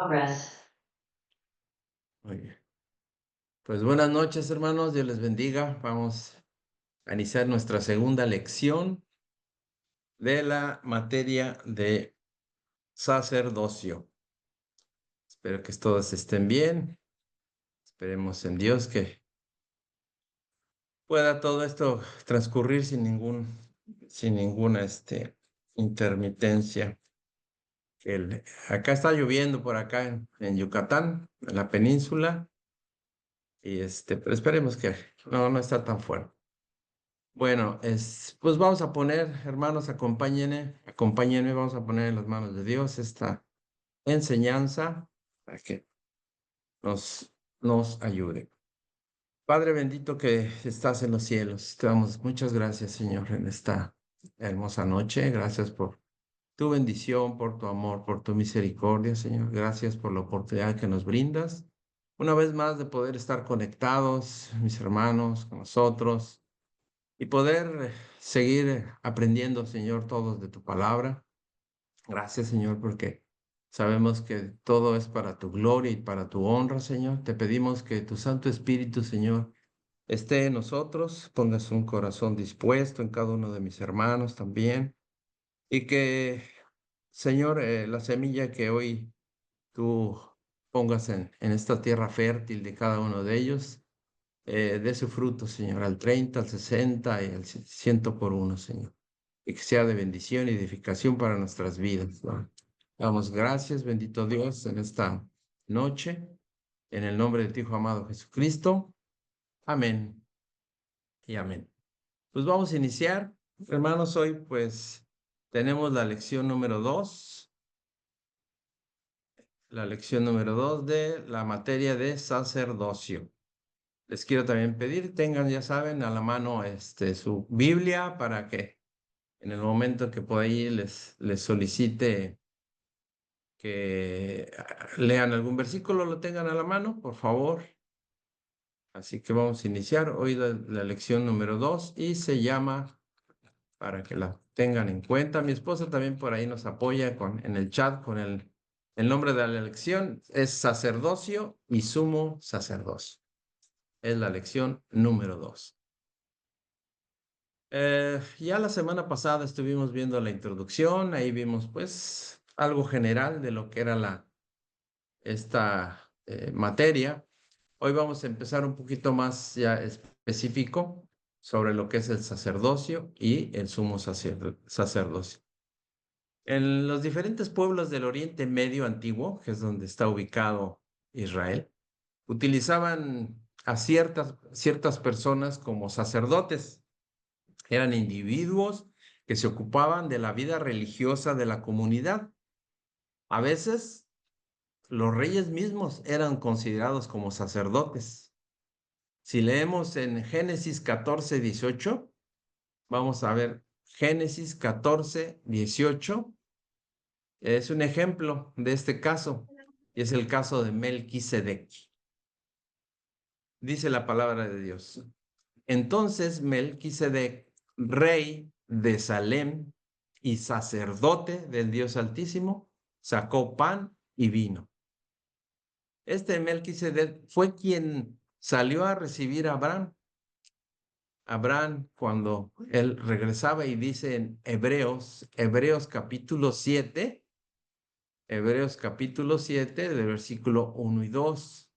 Progress. Muy bien. Pues buenas noches, hermanos. Dios les bendiga. Vamos a iniciar nuestra segunda lección de la materia de sacerdocio. Espero que todos estén bien. Esperemos en Dios que pueda todo esto transcurrir sin ninguna intermitencia. Acá está lloviendo por acá en Yucatán, en la península, y pero esperemos que no está tan fuerte. Bueno, pues vamos a poner, hermanos, acompáñenme, vamos a poner en las manos de Dios esta enseñanza para que nos ayude. Padre bendito que estás en los cielos, te damos muchas gracias, Señor, en esta hermosa noche. Gracias por tu bendición, por tu amor, por tu misericordia, Señor. Gracias por la oportunidad que nos brindas. Una vez más de poder estar conectados, mis hermanos, con nosotros y poder seguir aprendiendo, Señor, todos de tu palabra. Gracias, Señor, porque sabemos que todo es para tu gloria y para tu honra, Señor. Te pedimos que tu Santo Espíritu, Señor, esté en nosotros, pongas un corazón dispuesto en cada uno de mis hermanos también, y que, Señor, la semilla que hoy tú pongas en esta tierra fértil de cada uno de ellos, dé su fruto, Señor, al 30, al 60 y al 100 por uno, Señor. Y que sea de bendición y edificación para nuestras vidas, ¿no? Damos gracias, bendito Dios, en esta noche, en el nombre de tu Hijo amado Jesucristo. Amén y amén. Pues vamos a iniciar, hermanos. Hoy pues tenemos la lección número 2 de la materia de sacerdocio. Les quiero también pedir, tengan, ya saben, a la mano su Biblia para que en el momento que por ahí les solicite que lean algún versículo, lo tengan a la mano, por favor. Así que vamos a iniciar hoy la lección número 2 y se llama, para que la tengan en cuenta. Mi esposa también por ahí nos apoya en el chat con el nombre de la lección. Es sacerdocio y sumo sacerdocio. Es la lección número 2. Ya la semana pasada estuvimos viendo la introducción, ahí vimos pues algo general de lo que era esta materia. Hoy vamos a empezar un poquito más ya específico sobre lo que es el sacerdocio y el sumo sacerdocio. En los diferentes pueblos del Oriente Medio antiguo, que es donde está ubicado Israel, utilizaban a ciertas personas como sacerdotes. Eran individuos que se ocupaban de la vida religiosa de la comunidad. A veces los reyes mismos eran considerados como sacerdotes. Si leemos en Génesis 14:18, vamos a ver Génesis 14:18. Es un ejemplo de este caso y es el caso de Melquisedec. Dice la palabra de Dios. Entonces Melquisedec, rey de Salem y sacerdote del Dios Altísimo, sacó pan y vino. Este Melquisedec fue quien salió a recibir a Abraham. Abraham, cuando él regresaba, y dice en Hebreos capítulo 7, del versículo 1 y 2,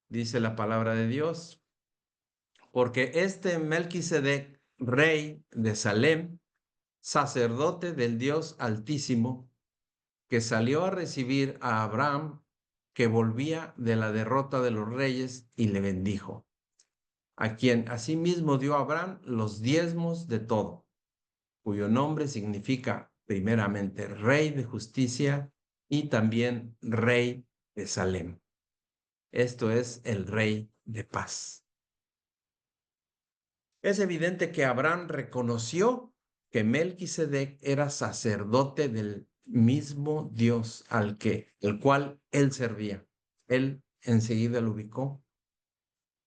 dice la palabra de Dios, porque este Melquisedec, rey de Salem, sacerdote del Dios Altísimo, que salió a recibir a Abraham, que volvía de la derrota de los reyes, y le bendijo, a quien asimismo dio a Abraham los diezmos de todo, cuyo nombre significa primeramente Rey de Justicia y también Rey de Salem. Esto es el Rey de Paz. Es evidente que Abraham reconoció que Melquisedec era sacerdote del mismo Dios el cual él servía. Él enseguida lo ubicó.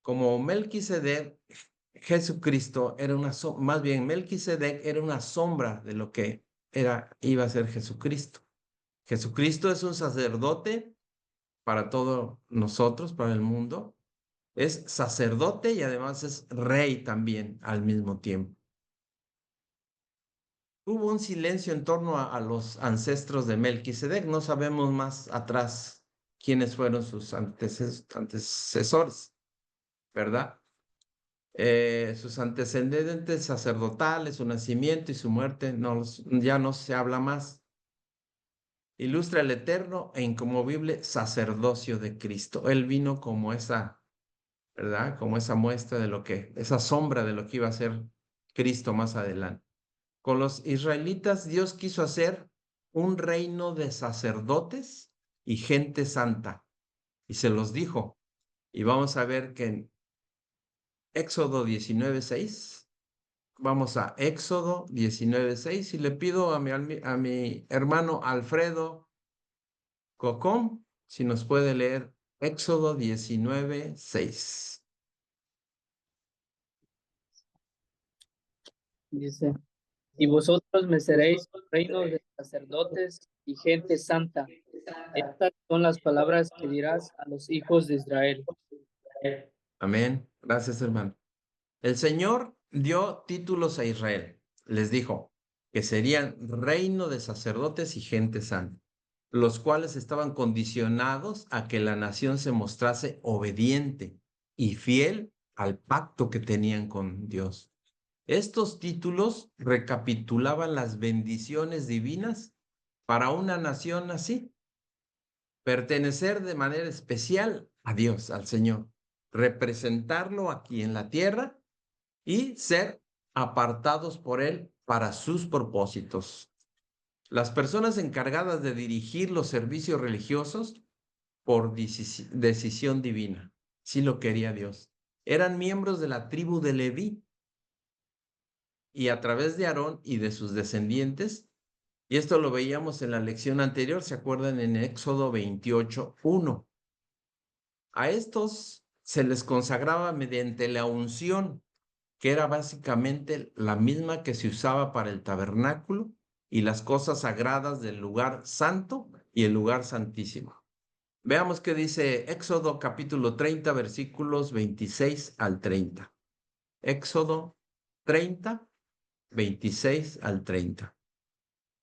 Como Melquisedec, Jesucristo era más bien Melquisedec era una sombra de lo que iba a ser Jesucristo. Jesucristo es un sacerdote para todos nosotros, para el mundo. Es sacerdote y además es rey también al mismo tiempo. Hubo un silencio en torno a los ancestros de Melquisedec. No sabemos más atrás quiénes fueron sus antecesores, ¿verdad? Sus antecedentes sacerdotales, su nacimiento y su muerte, ya no se habla más. Ilustra el eterno e inconmovible sacerdocio de Cristo. Él vino como esa, ¿verdad? Como esa muestra de esa sombra de lo que iba a ser Cristo más adelante. Con los israelitas, Dios quiso hacer un reino de sacerdotes y gente santa. Y se los dijo. Y vamos a ver que en Éxodo 19:6, vamos a Éxodo 19:6, y le pido a mi hermano Alfredo Cocom si nos puede leer Éxodo 19:6. Dice, y vosotros me seréis reino de sacerdotes y gente santa. Estas son las palabras que dirás a los hijos de Israel. Amén. Gracias, hermano. El Señor dio títulos a Israel. Les dijo que serían reino de sacerdotes y gente santa, los cuales estaban condicionados a que la nación se mostrase obediente y fiel al pacto que tenían con Dios. Estos títulos recapitulaban las bendiciones divinas para una nación así: pertenecer de manera especial a Dios, al Señor, representarlo aquí en la tierra y ser apartados por Él para sus propósitos. Las personas encargadas de dirigir los servicios religiosos por decisión divina, si lo quería Dios, eran miembros de la tribu de Leví, y a través de Aarón y de sus descendientes, y esto lo veíamos en la lección anterior, ¿se acuerdan? En Éxodo 28:1. A estos se les consagraba mediante la unción, que era básicamente la misma que se usaba para el tabernáculo y las cosas sagradas del lugar santo y el lugar santísimo. Veamos qué dice Éxodo capítulo 30, versículos 26 al 30. Éxodo 30, 26 al 30.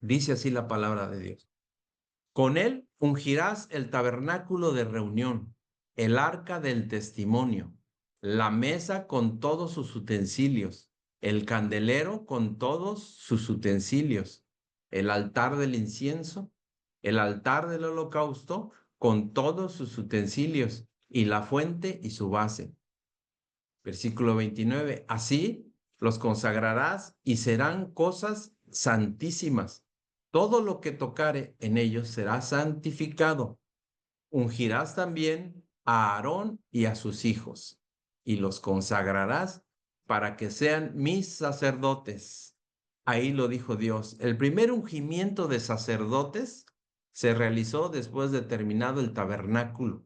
Dice así la palabra de Dios. Con él ungirás el tabernáculo de reunión, el arca del testimonio, la mesa con todos sus utensilios, el candelero con todos sus utensilios, el altar del incienso, el altar del holocausto con todos sus utensilios, y la fuente y su base. Versículo 29. Así los consagrarás y serán cosas santísimas. Todo lo que tocare en ellos será santificado. Ungirás también a Aarón y a sus hijos, y los consagrarás para que sean mis sacerdotes. Ahí lo dijo Dios. El primer ungimiento de sacerdotes se realizó después de terminado el tabernáculo.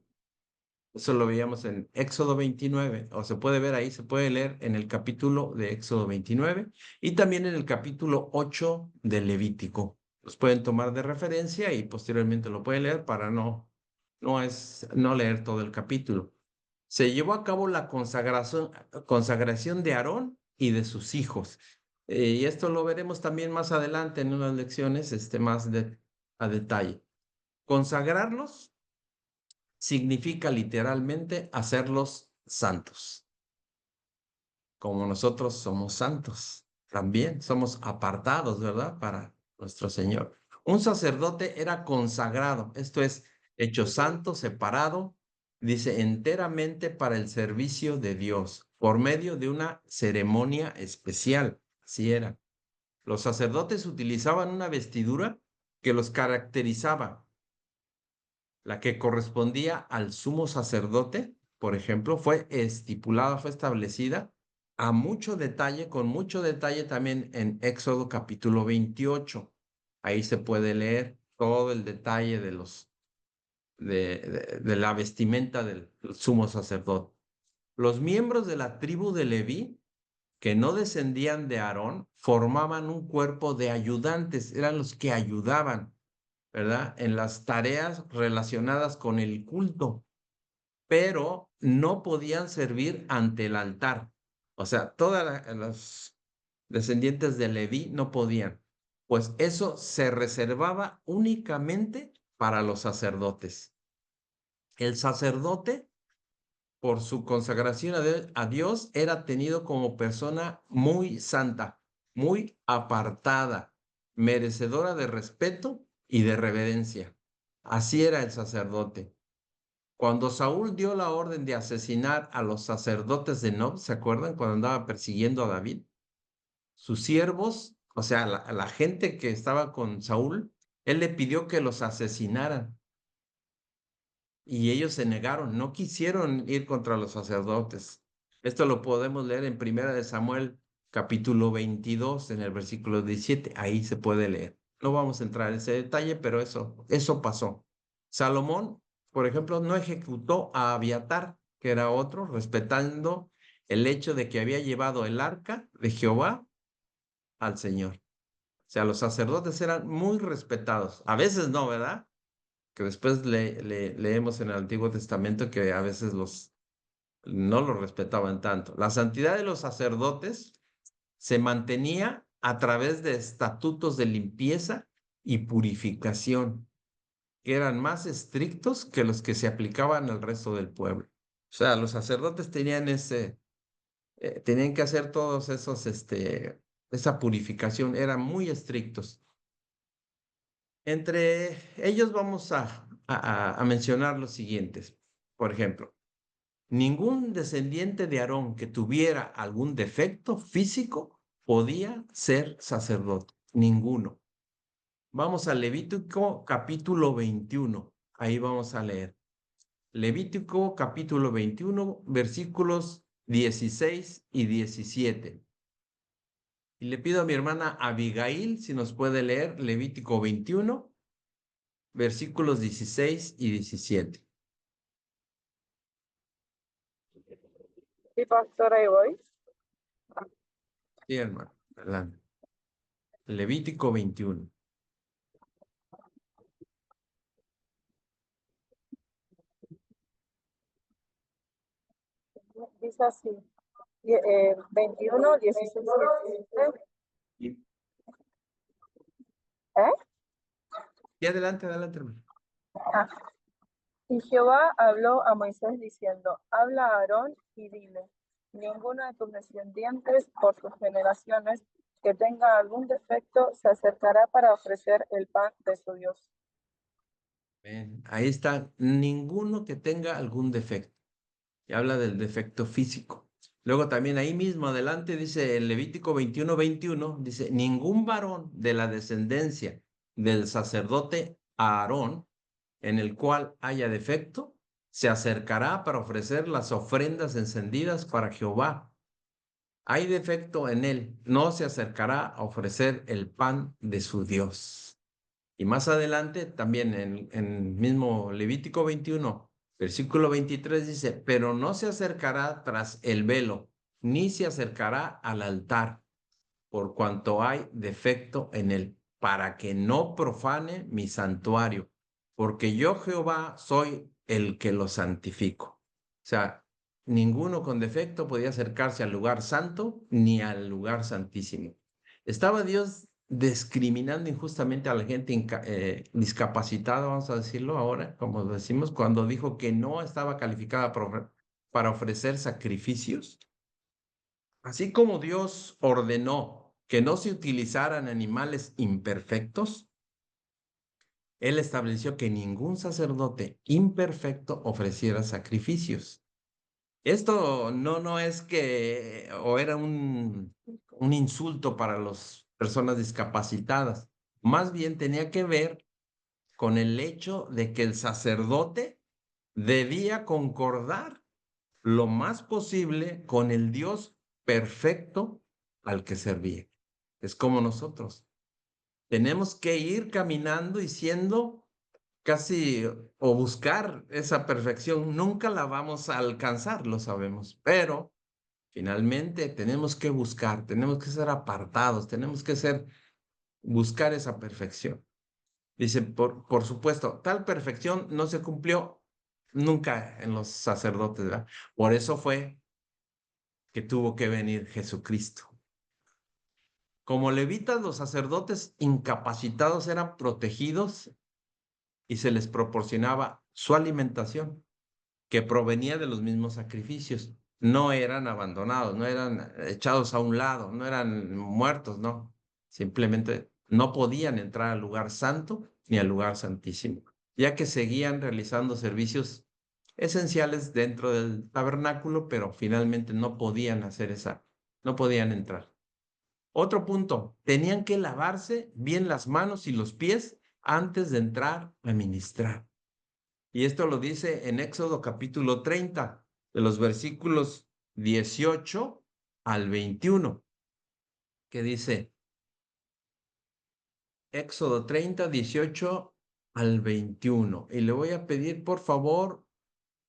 Eso lo veíamos en Éxodo 29, o se puede ver ahí, se puede leer en el capítulo de Éxodo 29 y también en el capítulo 8 de Levítico. Los pueden tomar de referencia y posteriormente lo pueden leer para no leer todo el capítulo. Se llevó a cabo la consagración de Aarón y de sus hijos. Y esto lo veremos también más adelante en unas lecciones a detalle. Consagrarlos significa literalmente hacerlos santos, como nosotros somos santos. También somos apartados, ¿verdad? Para nuestro Señor. Un sacerdote era consagrado, esto es, hecho santo, separado, dice, enteramente para el servicio de Dios, por medio de una ceremonia especial. Así era. Los sacerdotes utilizaban una vestidura que los caracterizaba. La que correspondía al sumo sacerdote, por ejemplo, fue estipulada, fue establecida a mucho detalle, con mucho detalle también en Éxodo capítulo 28. Ahí se puede leer todo el detalle de la vestimenta del sumo sacerdote. Los miembros de la tribu de Leví, que no descendían de Aarón, formaban un cuerpo de ayudantes, eran los que ayudaban. ¿verdad? En las tareas relacionadas con el culto, pero no podían servir ante el altar. O sea, todas los descendientes de Leví no podían, pues eso se reservaba únicamente para los sacerdotes. El sacerdote, por su consagración a Dios, era tenido como persona muy santa, muy apartada, merecedora de respeto y de reverencia. Así era el sacerdote. Cuando Saúl dio la orden de asesinar a los sacerdotes de Nob, ¿se acuerdan? Cuando andaba persiguiendo a David, sus siervos, o sea, la gente que estaba con Saúl, él le pidió que los asesinaran y ellos se negaron, no quisieron ir contra los sacerdotes. Esto lo podemos leer en Primera de Samuel, capítulo 22, en el versículo 17. Ahí se puede leer. No vamos a entrar en ese detalle, pero eso pasó. Salomón, por ejemplo, no ejecutó a Abiatar, que era otro, respetando el hecho de que había llevado el arca de Jehová al Señor. O sea, los sacerdotes eran muy respetados. A veces no, ¿verdad? Que después leemos en el Antiguo Testamento que a veces no los respetaban tanto. La santidad de los sacerdotes se mantenía a través de estatutos de limpieza y purificación, que eran más estrictos que los que se aplicaban al resto del pueblo. O sea, los sacerdotes tenían que hacer todos esa purificación, eran muy estrictos. Entre ellos vamos a mencionar los siguientes. Por ejemplo, ningún descendiente de Aarón que tuviera algún defecto físico podía ser sacerdote. Ninguno. Vamos a Levítico capítulo 21. Ahí vamos a leer. Levítico capítulo 21, versículos 16 y 17. Y le pido a mi hermana Abigail si nos puede leer Levítico 21, versículos 16 y 17. Sí, pastor, ahí voy. Sí, hermano, adelante. Levítico 21. Dice así, 21, 16, 17. Y, ¿Eh? y adelante, adelante, hermano. Ah. Y Jehová habló a Moisés diciendo, habla a Aarón y dile, ninguno de tus descendientes por tus generaciones que tenga algún defecto se acercará para ofrecer el pan de su Dios. Ven, ahí está, ninguno que tenga algún defecto. Y habla del defecto físico. Luego también ahí mismo adelante dice en Levítico 21, 21, dice, ningún varón de la descendencia del sacerdote Aarón en el cual haya defecto, se acercará para ofrecer las ofrendas encendidas para Jehová. Hay defecto en él, no se acercará a ofrecer el pan de su Dios. Y más adelante, también en mismo Levítico 21, versículo 23 dice, pero no se acercará tras el velo, ni se acercará al altar, por cuanto hay defecto en él, para que no profane mi santuario, porque yo Jehová soy el que lo santifico. O sea, ninguno con defecto podía acercarse al lugar santo ni al lugar santísimo. Estaba Dios discriminando injustamente a la gente discapacitada, vamos a decirlo ahora, como decimos, cuando dijo que no estaba calificada para ofrecer sacrificios. Así como Dios ordenó que no se utilizaran animales imperfectos, Él estableció que ningún sacerdote imperfecto ofreciera sacrificios. Esto no es que, o era un insulto para las personas discapacitadas, más bien tenía que ver con el hecho de que el sacerdote debía concordar lo más posible con el Dios perfecto al que servía. Es como nosotros. Tenemos que ir caminando y siendo casi o buscar esa perfección. Nunca la vamos a alcanzar, lo sabemos, pero finalmente tenemos que buscar, tenemos que ser apartados, tenemos que buscar esa perfección. Dice, por supuesto, tal perfección no se cumplió nunca en los sacerdotes, ¿verdad? Por eso fue que tuvo que venir Jesucristo. Como levitas, los sacerdotes incapacitados eran protegidos y se les proporcionaba su alimentación, que provenía de los mismos sacrificios. No eran abandonados, no eran echados a un lado, no eran muertos, no. Simplemente no podían entrar al lugar santo ni al lugar santísimo, ya que seguían realizando servicios esenciales dentro del tabernáculo, pero finalmente no podían no podían entrar. Otro punto, tenían que lavarse bien las manos y los pies antes de entrar a ministrar. Y esto lo dice en Éxodo capítulo 30, de los versículos 18 al 21, que dice, Éxodo 30, 18 al 21. Y le voy a pedir, por favor,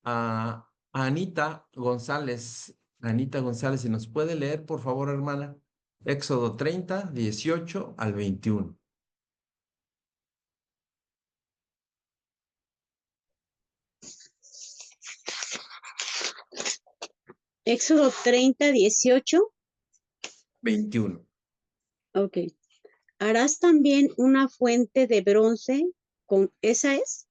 a Anita González, si nos puede leer, por favor, hermana, Éxodo 30, 18 al 21. Éxodo 30, 18. 21. Ok. Harás también una fuente de bronce ¿esa es?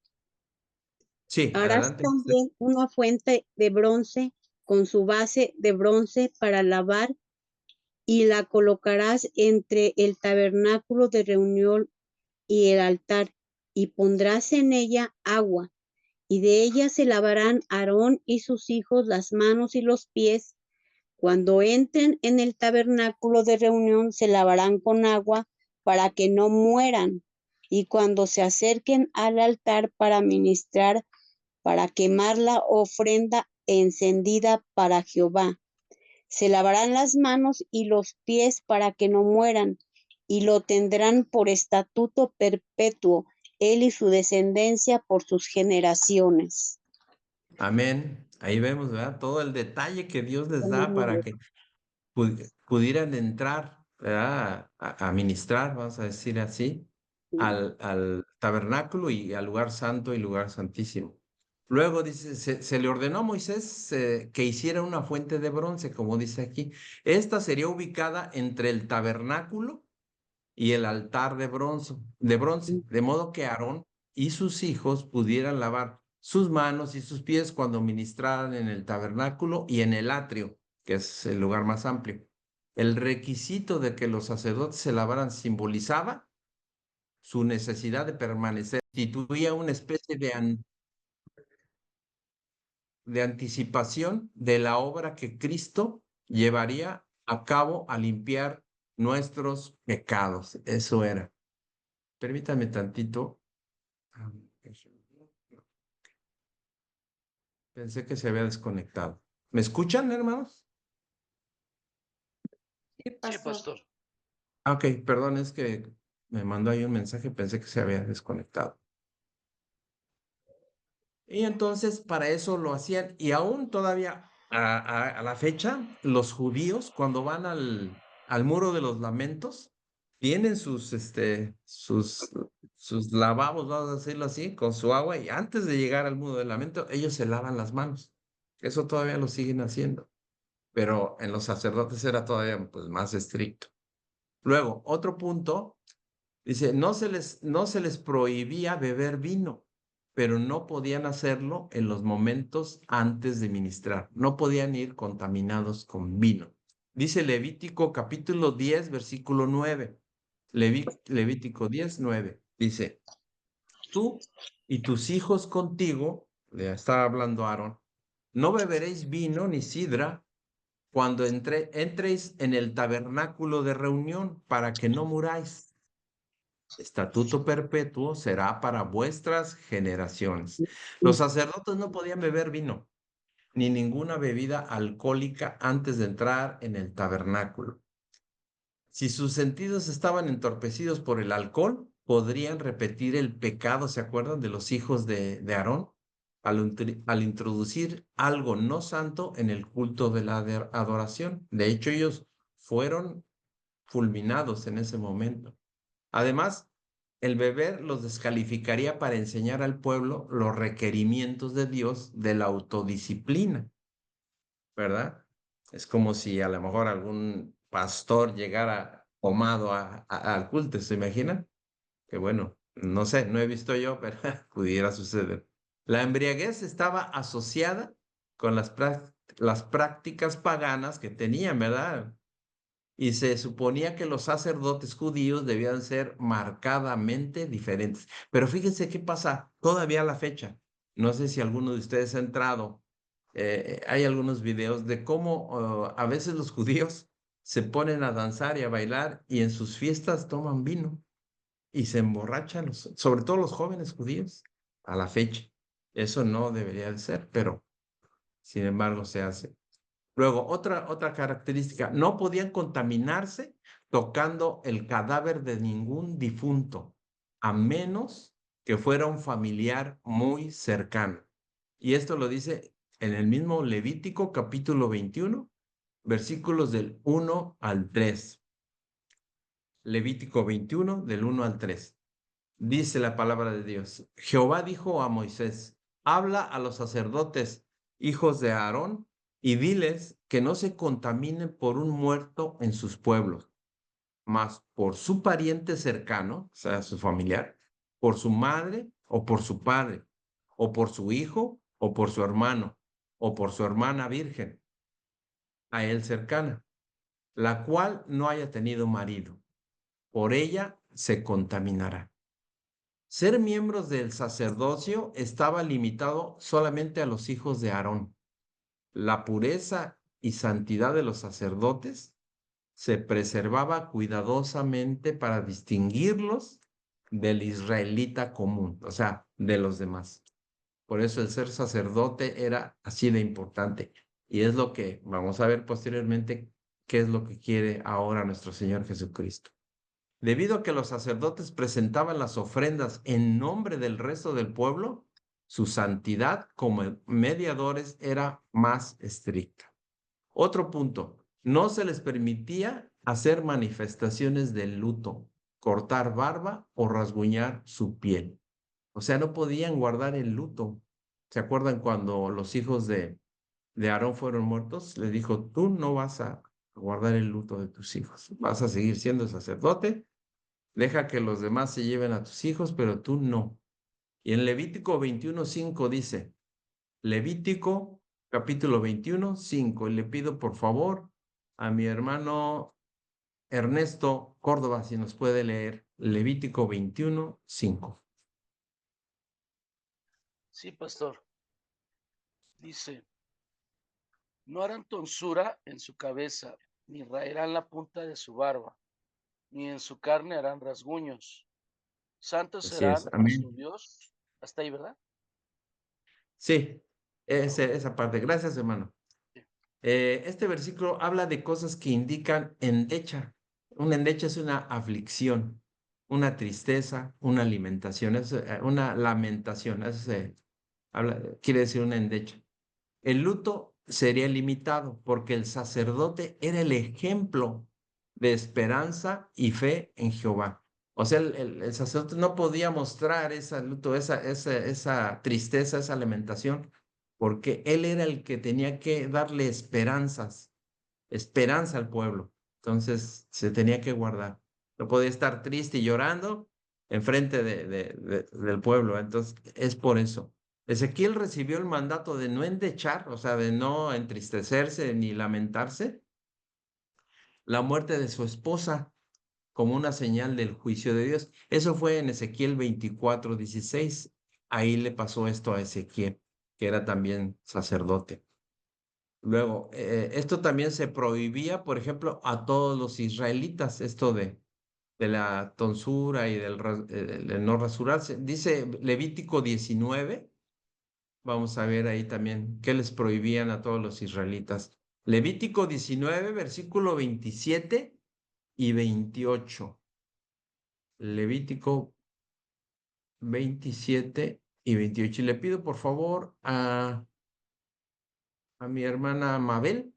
Sí, Harás adelante. también una fuente de bronce con su base de bronce para lavar y la colocarás entre el tabernáculo de reunión y el altar y pondrás en ella agua y de ella se lavarán Aarón y sus hijos las manos y los pies. Cuando entren en el tabernáculo de reunión se lavarán con agua para que no mueran. Y cuando se acerquen al altar para ministrar, para quemar la ofrenda encendida para Jehová, se lavarán las manos y los pies para que no mueran, y lo tendrán por estatuto perpetuo, él y su descendencia por sus generaciones. Amén. Ahí vemos, ¿verdad? Todo el detalle que Dios les da para que pudieran entrar, ¿verdad? A ministrar, vamos a decir así, al tabernáculo y al lugar santo y lugar santísimo. Luego dice, se le ordenó a Moisés que hiciera una fuente de bronce, como dice aquí. Esta sería ubicada entre el tabernáculo y el altar de bronce, de modo que Aarón y sus hijos pudieran lavar sus manos y sus pies cuando ministraran en el tabernáculo y en el atrio, que es el lugar más amplio. El requisito de que los sacerdotes se lavaran simbolizaba su necesidad de permanecer, constituía una especie de anticipación de la obra que Cristo llevaría a cabo a limpiar nuestros pecados. Eso era. Permítame tantito. Pensé que se había desconectado. ¿Me escuchan, hermanos? Sí, pastor. Ok, perdón, es que me mandó ahí un mensaje, pensé que se había desconectado. Y entonces para eso lo hacían, y aún todavía a la fecha, los judíos cuando van al muro de los lamentos, tienen sus lavabos, vamos a decirlo así, con su agua, y antes de llegar al muro del lamento, ellos se lavan las manos. Eso todavía lo siguen haciendo, pero en los sacerdotes era todavía pues, más estricto. Luego, otro punto, dice, no se les prohibía beber vino, pero no podían hacerlo en los momentos antes de ministrar. No podían ir contaminados con vino. Dice Levítico capítulo 10, versículo 9. Levítico 10, 9. Dice, tú y tus hijos contigo, le está hablando Aarón, no beberéis vino ni sidra cuando entréis en el tabernáculo de reunión para que no muráis. Estatuto perpetuo será para vuestras generaciones. Los sacerdotes no podían beber vino ni ninguna bebida alcohólica antes de entrar en el tabernáculo. Si sus sentidos estaban entorpecidos por el alcohol, podrían repetir el pecado, ¿se acuerdan? De los hijos de Aarón, al introducir algo no santo en el culto de la adoración. De hecho, ellos fueron fulminados en ese momento. Además, el beber los descalificaría para enseñar al pueblo los requerimientos de Dios de la autodisciplina, ¿verdad? Es como si a lo mejor algún pastor llegara tomado al culto, ¿se imaginan? Que bueno, no sé, no he visto yo, pero pudiera suceder. La embriaguez estaba asociada con las prácticas paganas que tenían, ¿verdad? Y se suponía que los sacerdotes judíos debían ser marcadamente diferentes. Pero fíjense qué pasa todavía a la fecha. No sé si alguno de ustedes ha entrado. Hay algunos videos de cómo a veces los judíos se ponen a danzar y a bailar y en sus fiestas toman vino y se emborrachan, sobre todo los jóvenes judíos, a la fecha. Eso no debería de ser, pero sin embargo se hace. Luego, otra característica, no podían contaminarse tocando el cadáver de ningún difunto, a menos que fuera un familiar muy cercano. Y esto lo dice en el mismo Levítico capítulo 21, versículos del 1 al 3. Levítico 21, del 1 al 3. Dice la palabra de Dios. Jehová dijo a Moisés, habla a los sacerdotes, hijos de Aarón, y diles que no se contaminen por un muerto en sus pueblos, mas por su pariente cercano, o sea, su familiar, por su madre o por su padre, o por su hijo o por su hermano, o por su hermana virgen, a él cercana, la cual no haya tenido marido. Por ella se contaminará. Ser miembros del sacerdocio estaba limitado solamente a los hijos de Aarón. La pureza y santidad de los sacerdotes se preservaba cuidadosamente para distinguirlos del israelita común, o sea, de los demás. Por eso el ser sacerdote era así de importante. Y es lo que vamos a ver posteriormente, qué es lo que quiere ahora nuestro Señor Jesucristo. Debido a que los sacerdotes presentaban las ofrendas en nombre del resto del pueblo, su santidad como mediadores era más estricta. Otro punto, no se les permitía hacer manifestaciones de luto, cortar barba o rasguñar su piel. O sea, no podían guardar el luto. ¿Se acuerdan cuando los hijos de Aarón fueron muertos? Le dijo, tú no vas a guardar el luto de tus hijos, vas a seguir siendo sacerdote. Deja que los demás se lleven a tus hijos, pero tú no. Y en Levítico 21:5 dice, Levítico capítulo 21:5, y le pido por favor a mi hermano Ernesto Córdoba si nos puede leer Levítico 21:5. Sí, pastor. Dice, no harán tonsura en su cabeza, ni raerán la punta de su barba, ni en su carne harán rasguños. Santos Así es, serán a amén. su Dios. Hasta ahí, ¿verdad? Sí, esa parte. Gracias, hermano. Sí. Este versículo habla de cosas que indican endecha. Una endecha es una aflicción, una tristeza, una alimentación, una lamentación. Eso quiere decir una endecha. El luto sería limitado porque el sacerdote era el ejemplo de esperanza y fe en Jehová. O sea, el sacerdote no podía mostrar ese luto, esa tristeza, esa lamentación, porque él era el que tenía que darle esperanza al pueblo. Entonces se tenía que guardar. No podía estar triste y llorando enfrente del pueblo. Entonces es por eso. Ezequiel recibió el mandato de no endechar, o sea, de no entristecerse ni lamentarse, la muerte de su esposa como una señal del juicio de Dios. Eso fue en Ezequiel 24:16. Ahí le pasó esto a Ezequiel, que era también sacerdote. Luego, esto también se prohibía, por ejemplo, a todos los israelitas, esto de la tonsura y del no rasurarse. Dice Levítico 19. Vamos a ver ahí también qué les prohibían a todos los israelitas. Levítico 19, versículo 27 y 28. Levítico 27 y 28. Y le pido por favor a mi hermana Mabel,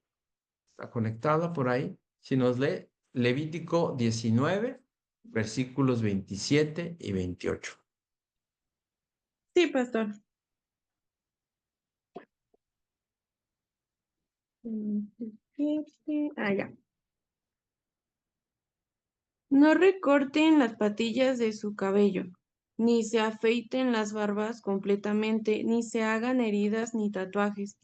está conectada por ahí, si nos lee Levítico 19, versículos 27 y 28. Sí, pastor. Ya. No recorten las patillas de su cabello, ni se afeiten las barbas completamente, ni se hagan heridas ni tatuajes,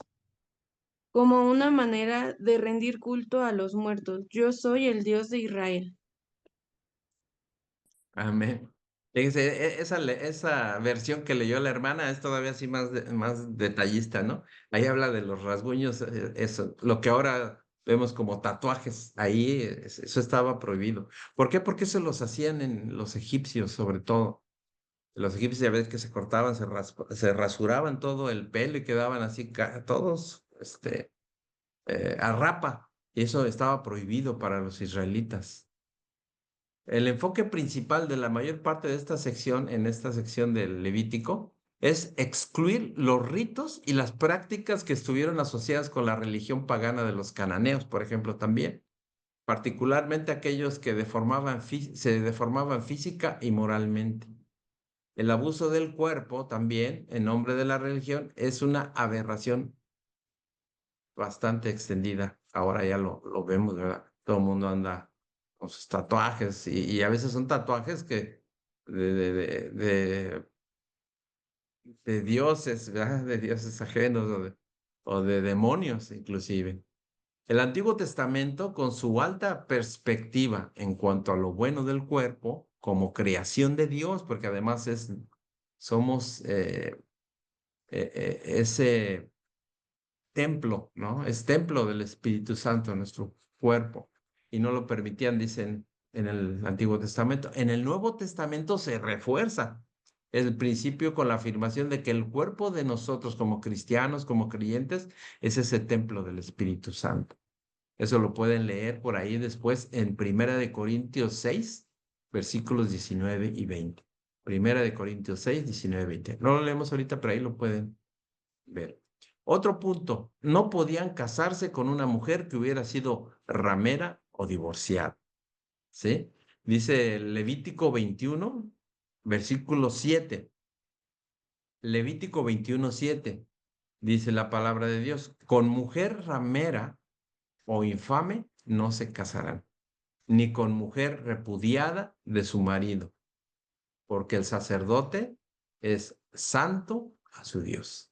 como una manera de rendir culto a los muertos. Yo soy el Dios de Israel. Amén. Fíjense, esa versión que leyó la hermana es todavía así más detallista, ¿no? Ahí habla de los rasguños, eso, lo que ahora vemos como tatuajes, ahí eso estaba prohibido. ¿Por qué? Porque eso los hacían en los egipcios, sobre todo. Los egipcios ya ves que se cortaban, se rasuraban todo el pelo y quedaban así todos, a rapa. Y eso estaba prohibido para los israelitas. El enfoque principal de la mayor parte de esta sección, en esta sección del Levítico, es excluir los ritos y las prácticas que estuvieron asociadas con la religión pagana de los cananeos, por ejemplo, también, particularmente aquellos que se deformaban física y moralmente. El abuso del cuerpo también, en nombre de la religión, es una aberración bastante extendida. Ahora ya lo vemos, ¿verdad? Todo el mundo anda con sus tatuajes y a veces son tatuajes que de, de, de, de, de dioses, ¿verdad? De dioses ajenos o de demonios inclusive. El Antiguo Testamento, con su alta perspectiva en cuanto a lo bueno del cuerpo, como creación de Dios, porque además somos ese templo, ¿no? Es templo del Espíritu Santo en nuestro cuerpo. Y no lo permitían, dicen en el Antiguo Testamento. En el Nuevo Testamento se refuerza el principio con la afirmación de que el cuerpo de nosotros como cristianos, como creyentes, es ese templo del Espíritu Santo. Eso lo pueden leer por ahí después en Primera de Corintios 6, versículos 19 y 20. Primera de Corintios 6, 19 y 20. No lo leemos ahorita, pero ahí lo pueden ver. Otro punto, no podían casarse con una mujer que hubiera sido ramera o divorciada. ¿Sí? Dice Levítico 21, versículo 7. Levítico 21, 7. Dice la palabra de Dios, con mujer ramera o infame no se casarán, ni con mujer repudiada de su marido, porque el sacerdote es santo a su Dios.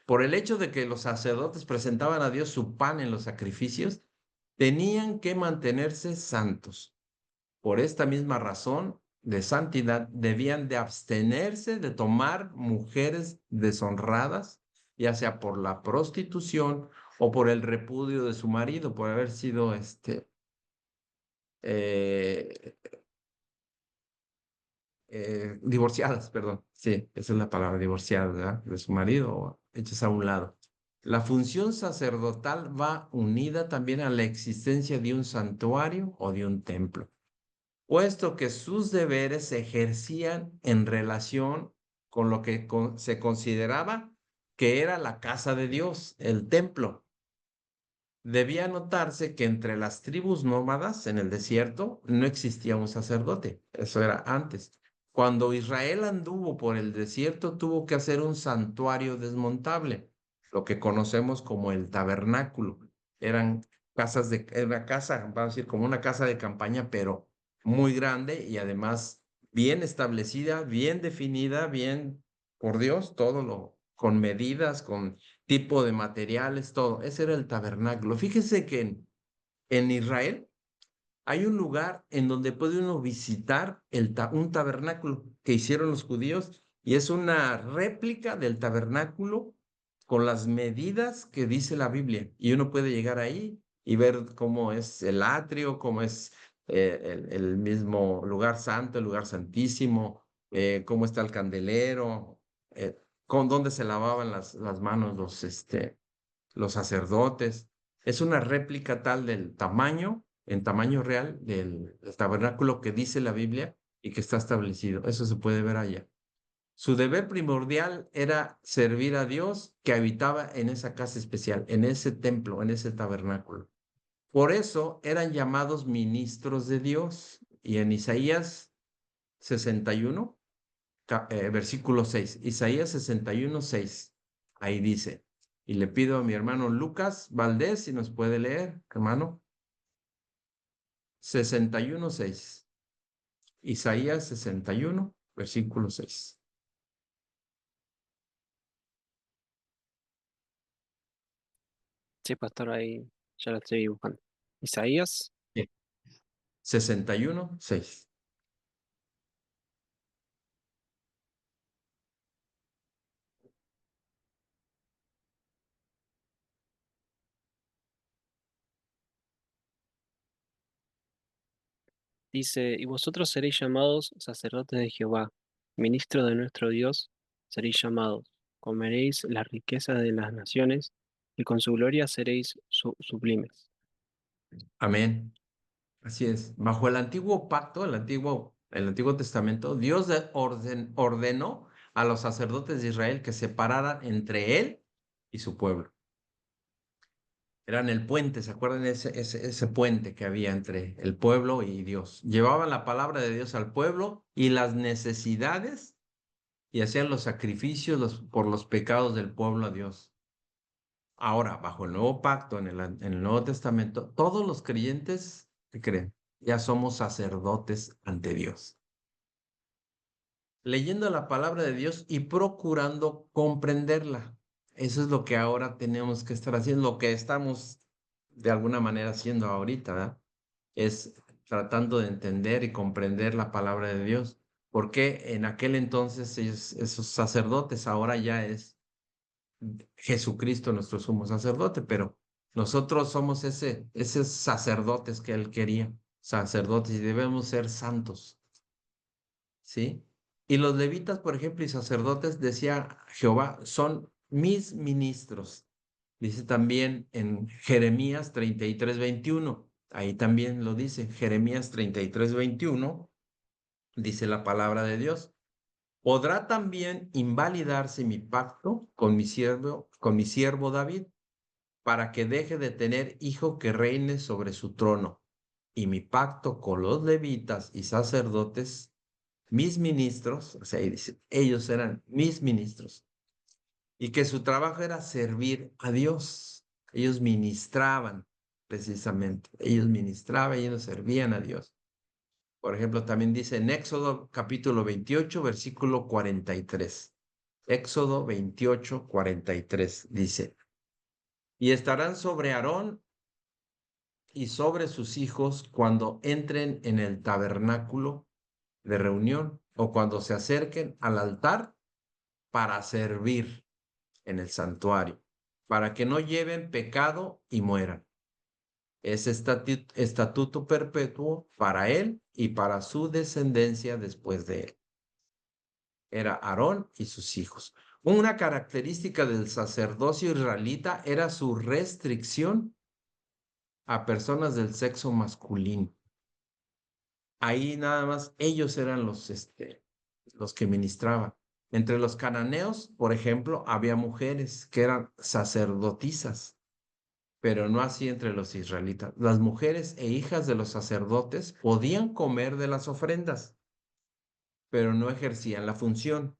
Por el hecho de que los sacerdotes presentaban a Dios su pan en los sacrificios, tenían que mantenerse santos. Por esta misma razón de santidad, debían de abstenerse de tomar mujeres deshonradas, ya sea por la prostitución o por el repudio de su marido, por haber sido eh, divorciadas, perdón. Sí, esa es la palabra, divorciadas, ¿verdad? De su marido o hechas a un lado. La función sacerdotal va unida también a la existencia de un santuario o de un templo, puesto que sus deberes se ejercían en relación con lo que se consideraba que era la casa de Dios, el templo. Debía notarse que entre las tribus nómadas en el desierto no existía un sacerdote, eso era antes. Cuando Israel anduvo por el desierto, tuvo que hacer un santuario desmontable, lo que conocemos como el tabernáculo. Eran era una casa, vamos a decir, como una casa de campaña, pero muy grande y además bien establecida, bien definida, bien por Dios, con medidas, con tipo de materiales, todo. Ese era el tabernáculo. Fíjese que en Israel hay un lugar en donde puede uno visitar un tabernáculo que hicieron los judíos y es una réplica del tabernáculo con las medidas que dice la Biblia. Y uno puede llegar ahí y ver cómo es el atrio, cómo es el mismo lugar santo, el lugar santísimo, cómo está el candelero, con dónde se lavaban las manos los sacerdotes. Es una réplica tal del tamaño, en tamaño real, del tabernáculo que dice la Biblia y que está establecido. Eso se puede ver allá. Su deber primordial era servir a Dios que habitaba en esa casa especial, en ese templo, en ese tabernáculo. Por eso eran llamados ministros de Dios. Y en Isaías 61, versículo 6. Isaías 61, 6. Ahí dice. Y le pido a mi hermano Lucas Valdés si nos puede leer, hermano. 61, 6. Isaías 61, versículo 6. Sí, pastor, ahí ya lo estoy buscando. Isaías, 61, 6. dice, y vosotros seréis llamados sacerdotes de Jehová, ministros de nuestro Dios, seréis llamados, comeréis las riquezas de las naciones, y con su gloria seréis sublimes. Amén. Así es. Bajo el antiguo pacto, el Antiguo Testamento, Dios ordenó a los sacerdotes de Israel que separaran entre él y su pueblo. Eran el puente, ¿se acuerdan ese puente que había entre el pueblo y Dios? Llevaban la palabra de Dios al pueblo y las necesidades y hacían los sacrificios por los pecados del pueblo a Dios. Ahora, bajo el nuevo pacto, en el Nuevo Testamento, todos los creyentes, ¿qué creen? Ya somos sacerdotes ante Dios. Leyendo la palabra de Dios y procurando comprenderla. Eso es lo que ahora tenemos que estar haciendo, lo que estamos de alguna manera haciendo ahorita, ¿verdad? Es tratando de entender y comprender la palabra de Dios. Porque en aquel entonces esos sacerdotes, ahora ya es Jesucristo nuestro sumo sacerdote, pero nosotros somos esos sacerdotes que él quería, sacerdotes, y debemos ser santos, ¿sí? Y los levitas, por ejemplo, y sacerdotes, decía Jehová, son mis ministros. Dice también en Jeremías 33, 21, ahí también lo dice, Jeremías 33, 21, dice la palabra de Dios. ¿Podrá también invalidarse mi pacto con mi siervo David, para que deje de tener hijo que reine sobre su trono? Y mi pacto con los levitas y sacerdotes, mis ministros, o sea, ellos eran mis ministros, y que su trabajo era servir a Dios. Ellos ministraban, precisamente. Ellos ministraban y ellos servían a Dios. Por ejemplo, también dice en Éxodo capítulo 28, versículo 43. Éxodo 28, 43 dice, y estarán sobre Aarón y sobre sus hijos cuando entren en el tabernáculo de reunión o cuando se acerquen al altar para servir en el santuario, para que no lleven pecado y mueran. Es estatuto perpetuo para él y para su descendencia después de él. Era Aarón y sus hijos. Una característica del sacerdocio israelita era su restricción a personas del sexo masculino. Ahí nada más ellos eran los que ministraban. Entre los cananeos, por ejemplo, había mujeres que eran sacerdotisas, pero no así entre los israelitas. Las mujeres e hijas de los sacerdotes podían comer de las ofrendas, pero no ejercían la función.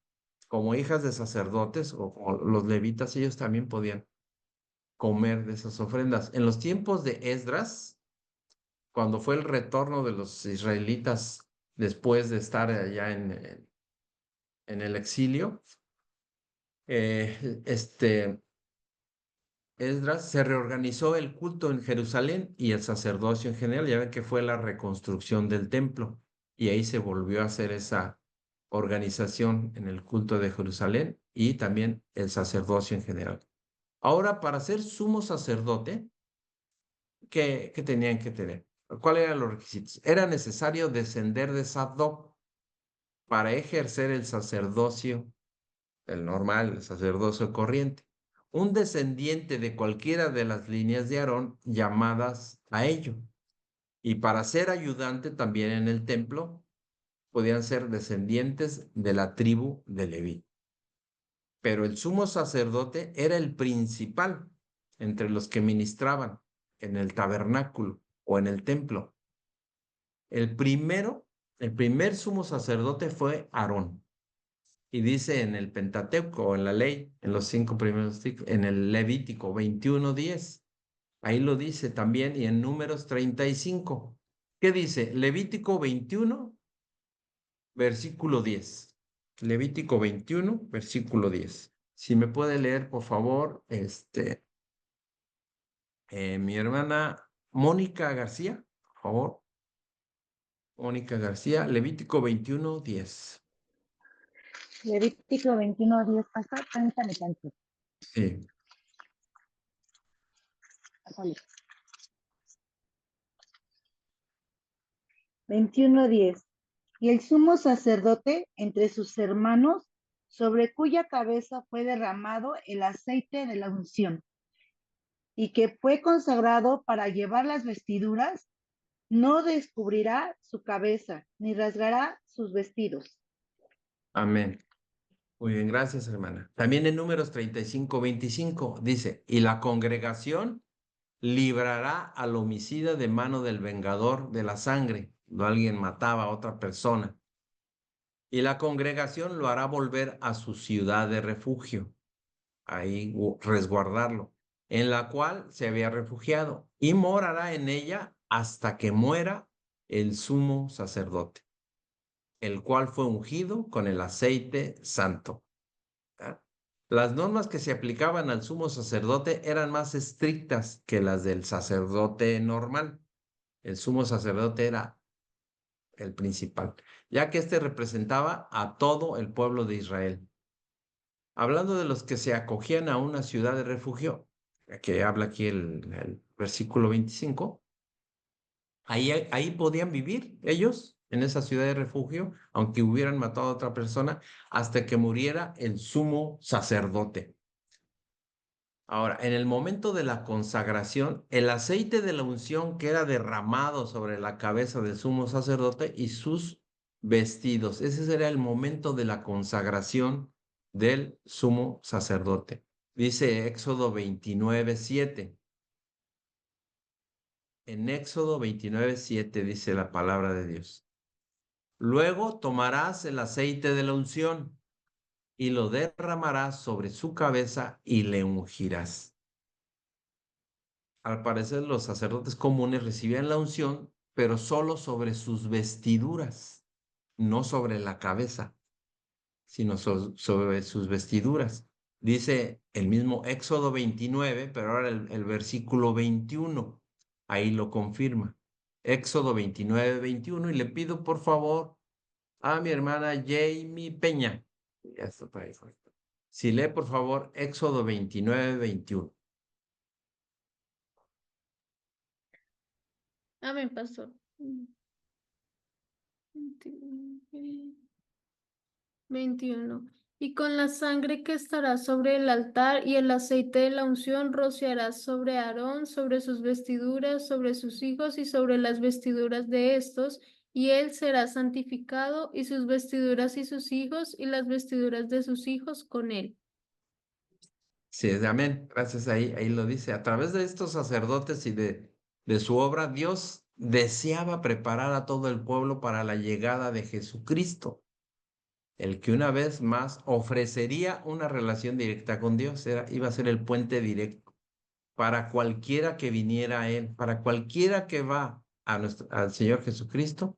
Como hijas de sacerdotes o como los levitas, ellos también podían comer de esas ofrendas. En los tiempos de Esdras, cuando fue el retorno de los israelitas después de estar allá en el exilio, Esdras se reorganizó el culto en Jerusalén y el sacerdocio en general. Ya ven que fue la reconstrucción del templo y ahí se volvió a hacer esa organización en el culto de Jerusalén y también el sacerdocio en general. Ahora, para ser sumo sacerdote, ¿qué tenían que tener? ¿Cuáles eran los requisitos? Era necesario descender de Sadoc para ejercer el sacerdocio, el normal, el sacerdocio corriente. Un descendiente de cualquiera de las líneas de Aarón llamadas a ello. Y para ser ayudante también en el templo, podían ser descendientes de la tribu de Leví. Pero el sumo sacerdote era el principal entre los que ministraban en el tabernáculo o en el templo. El primer sumo sacerdote fue Aarón. Y dice en el Pentateuco, en la ley, en los 5 primeros, en el Levítico 21:10. Ahí lo dice también, y en Números 35. ¿Qué dice? Levítico 21, versículo 10. Levítico 21, versículo 10. Si me puede leer, por favor, mi hermana Mónica García, por favor. Mónica García, Levítico 21:10. Levítico 21:10. Pastor, permítame tantito. Sí. 21:10. Y el sumo sacerdote entre sus hermanos, sobre cuya cabeza fue derramado el aceite de la unción, y que fue consagrado para llevar las vestiduras, no descubrirá su cabeza, ni rasgará sus vestidos. Amén. Muy bien, gracias, hermana. También en Números 35:25 dice, y la congregación librará al homicida de mano del vengador de la sangre, cuando alguien mataba a otra persona. Y la congregación lo hará volver a su ciudad de refugio, ahí resguardarlo, en la cual se había refugiado, y morará en ella hasta que muera el sumo sacerdote, el cual fue ungido con el aceite santo. Las normas que se aplicaban al sumo sacerdote eran más estrictas que las del sacerdote normal. El sumo sacerdote era el principal, ya que éste representaba a todo el pueblo de Israel. Hablando de los que se acogían a una ciudad de refugio, que habla aquí el versículo 25, ahí podían vivir ellos en esa ciudad de refugio, aunque hubieran matado a otra persona, hasta que muriera el sumo sacerdote. Ahora, en el momento de la consagración, el aceite de la unción queda derramado sobre la cabeza del sumo sacerdote y sus vestidos. Ese será el momento de la consagración del sumo sacerdote. Dice Éxodo 29:7. En Éxodo 29:7 dice la palabra de Dios. Luego tomarás el aceite de la unción y lo derramarás sobre su cabeza y le ungirás. Al parecer, los sacerdotes comunes recibían la unción, pero solo sobre sus vestiduras, no sobre la cabeza, sino sobre sus vestiduras. Dice el mismo Éxodo 29, pero ahora el versículo 21, ahí lo confirma. Éxodo 29:21, y le pido por favor a mi hermana Jamie Peña. Ya está por ahí. Si lee por favor Éxodo 29:21. Amén, pastor. 21. Y con la sangre que estará sobre el altar y el aceite de la unción rociarás sobre Aarón, sobre sus vestiduras, sobre sus hijos y sobre las vestiduras de estos, y él será santificado, y sus vestiduras y sus hijos, y las vestiduras de sus hijos con él. Sí, amén. Gracias, ahí lo dice. A través de estos sacerdotes y de su obra, Dios deseaba preparar a todo el pueblo para la llegada de Jesucristo, el que una vez más ofrecería una relación directa con Dios. Iba a ser el puente directo para cualquiera que viniera a Él, para cualquiera que va al Señor Jesucristo.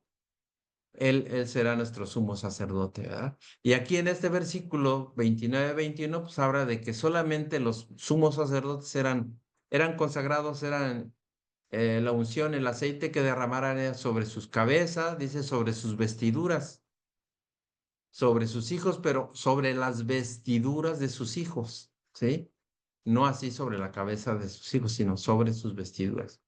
Él será nuestro sumo sacerdote, ¿verdad? Y aquí en este versículo 29-21, pues habla de que solamente los sumos sacerdotes eran consagrados, eran la unción, el aceite que derramaran sobre sus cabezas, dice sobre sus vestiduras, sobre sus hijos, pero sobre las vestiduras de sus hijos, ¿sí? No así sobre la cabeza de sus hijos, sino sobre sus vestiduras.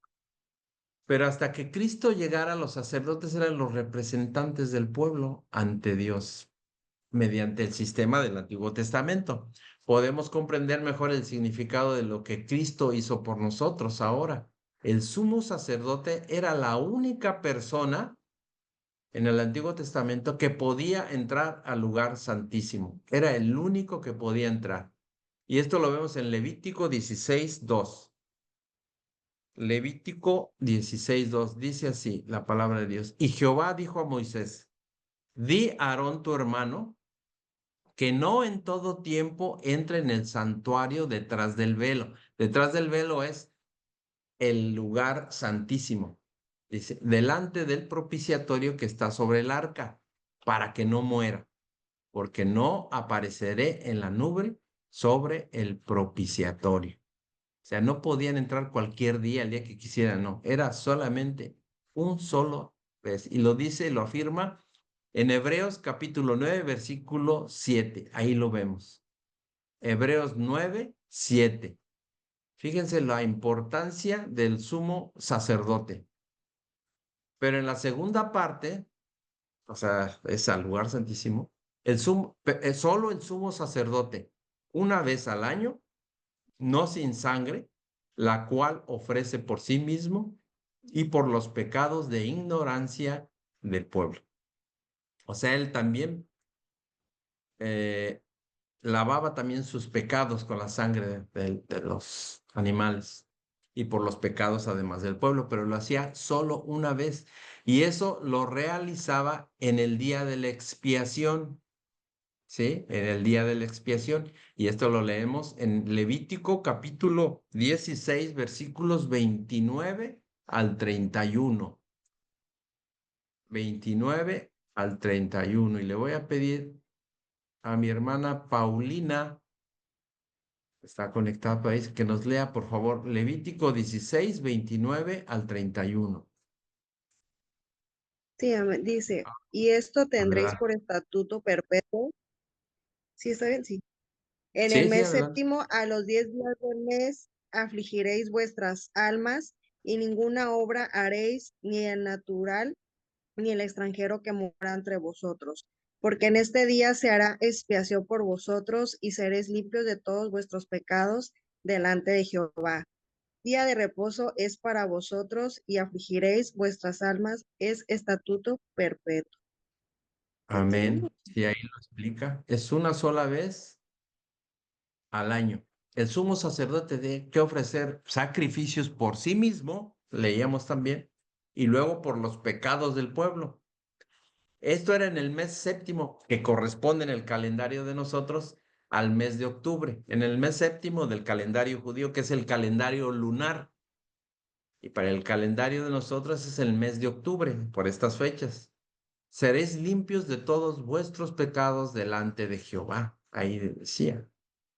Pero hasta que Cristo llegara, los sacerdotes eran los representantes del pueblo ante Dios mediante el sistema del Antiguo Testamento. Podemos comprender mejor el significado de lo que Cristo hizo por nosotros ahora. El sumo sacerdote era la única persona en el Antiguo Testamento que podía entrar al lugar santísimo. Era el único que podía entrar. Y esto lo vemos en Levítico 16:2. Levítico 16:2 dice así la palabra de Dios. Y Jehová dijo a Moisés, di a Aarón tu hermano que no en todo tiempo entre en el santuario detrás del velo. Detrás del velo es el lugar santísimo. Dice, delante del propiciatorio que está sobre el arca, para que no muera, porque no apareceré en la nube sobre el propiciatorio. O sea, no podían entrar cualquier día, el día que quisieran, no. Era solamente un solo vez. Y lo dice, lo afirma en Hebreos capítulo 9, versículo 7. Ahí lo vemos. Hebreos 9, 7. Fíjense la importancia del sumo sacerdote. Pero en la segunda parte, o sea, es al lugar santísimo, solo el sumo sacerdote, una vez al año, no sin sangre, la cual ofrece por sí mismo y por los pecados de ignorancia del pueblo. O sea, él también lavaba también sus pecados con la sangre de los animales y por los pecados además del pueblo, pero lo hacía solo una vez y eso lo realizaba en el día de la expiación, ¿sí? En el día de la expiación. Y esto lo leemos en Levítico capítulo 16, versículos 29 al 31. 29 al 31. Y le voy a pedir a mi hermana Paulina, está conectada para ahí, que nos lea, por favor, Levítico 16, 29 al 31. Sí, amén. Dice, y esto tendréis Adelante. por estatuto perpetuo. ¿Sí está bien? Sí. En el Sí, sí, mes adelante. séptimo, a los 10 días del mes, afligiréis vuestras almas, y ninguna obra haréis, ni el natural, ni el extranjero que mora entre vosotros. Porque en este día se hará expiación por vosotros, y seréis limpios de todos vuestros pecados delante de Jehová. Día de reposo es para vosotros, y afligiréis vuestras almas, es estatuto perpetuo. ¿Entiendes? Amén. Sí, ahí lo explica. Es una sola vez al año. El sumo sacerdote tiene que ofrecer sacrificios por sí mismo, leíamos también, y luego por los pecados del pueblo. Esto era en el mes séptimo, que corresponde en el calendario de nosotros al mes de octubre, en el mes séptimo del calendario judío, que es el calendario lunar. Y para el calendario de nosotros es el mes de octubre, por estas fechas. Seréis limpios de todos vuestros pecados delante de Jehová. Ahí decía.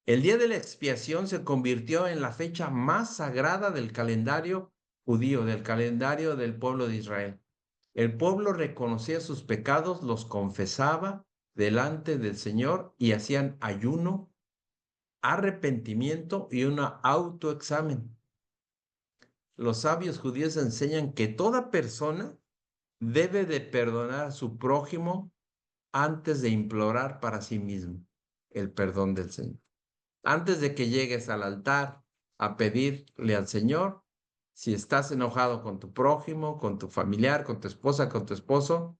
El día de la expiación se convirtió en la fecha más sagrada del calendario judío, del calendario del pueblo de Israel. El pueblo reconocía sus pecados, los confesaba delante del Señor y hacían ayuno, arrepentimiento y un autoexamen. Los sabios judíos enseñan que toda persona debe de perdonar a su prójimo antes de implorar para sí mismo el perdón del Señor. Antes de que llegues al altar a pedirle al Señor, si estás enojado con tu prójimo, con tu familiar, con tu esposa, con tu esposo,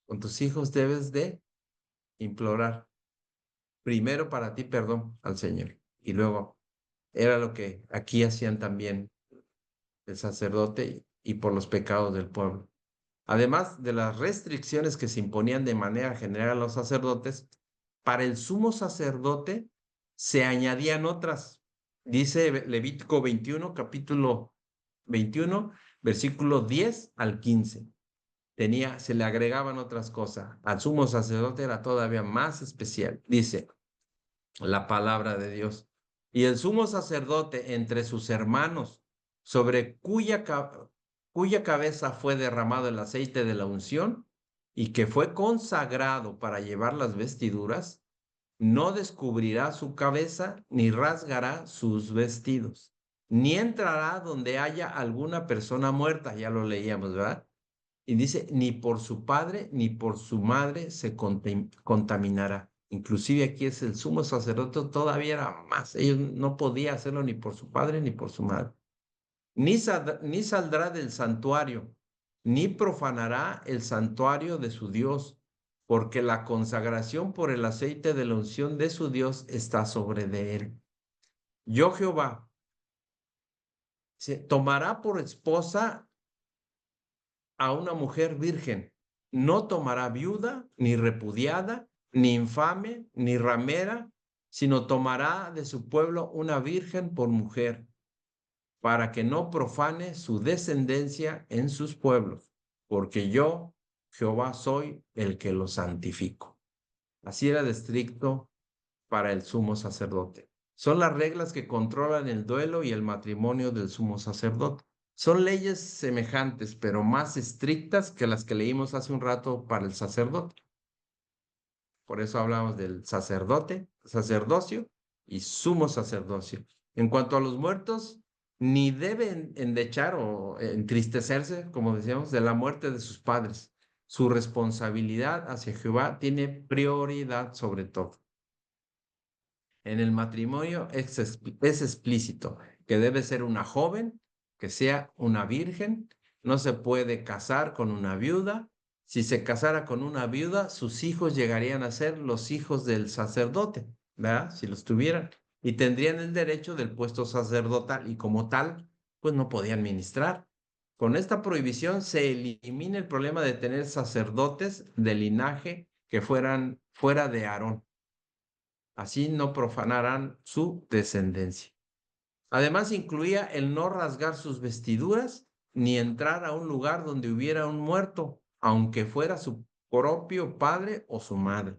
con tus hijos, debes de implorar primero para ti perdón al Señor. Y luego era lo que aquí hacían también el sacerdote y por los pecados del pueblo. Además de las restricciones que se imponían de manera general a los sacerdotes, para el sumo sacerdote se añadían otras. Dice Levítico 21, capítulo 21, versículo 10 al 15. Se le agregaban otras cosas. Al sumo sacerdote era todavía más especial. Dice la palabra de Dios. Y el sumo sacerdote entre sus hermanos, sobre cuya cabeza fue derramado el aceite de la unción y que fue consagrado para llevar las vestiduras, no descubrirá su cabeza ni rasgará sus vestidos, ni entrará donde haya alguna persona muerta, ya lo leíamos, ¿verdad? Y dice, ni por su padre ni por su madre se contaminará. Inclusive aquí es el sumo sacerdote, todavía era más. Ellos no podían hacerlo ni por su padre ni por su madre. Ni saldrá del santuario, ni profanará el santuario de su Dios, porque la consagración por el aceite de la unción de su Dios está sobre de él. Yo, Jehová, tomará por esposa a una mujer virgen. No tomará viuda, ni repudiada, ni infame, ni ramera, sino tomará de su pueblo una virgen por mujer, para que no profane su descendencia en sus pueblos, porque yo, Jehová, soy el que lo santifico. Así era de estricto para el sumo sacerdote. Son las reglas que controlan el duelo y el matrimonio del sumo sacerdote. Son leyes semejantes, pero más estrictas que las que leímos hace un rato para el sacerdote. Por eso hablamos del sacerdote, sacerdocio y sumo sacerdocio. En cuanto a los muertos, ni deben endechar o entristecerse, como decíamos, de la muerte de sus padres. Su responsabilidad hacia Jehová tiene prioridad sobre todo. En el matrimonio es explícito que debe ser una joven, que sea una virgen, no se puede casar con una viuda. Si se casara con una viuda, sus hijos llegarían a ser los hijos del sacerdote, ¿verdad? Si los tuvieran. Y tendrían el derecho del puesto sacerdotal y como tal, pues no podían ministrar. Con esta prohibición se elimina el problema de tener sacerdotes de linaje que fueran fuera de Aarón. Así no profanarán su descendencia. Además, incluía el no rasgar sus vestiduras ni entrar a un lugar donde hubiera un muerto, aunque fuera su propio padre o su madre.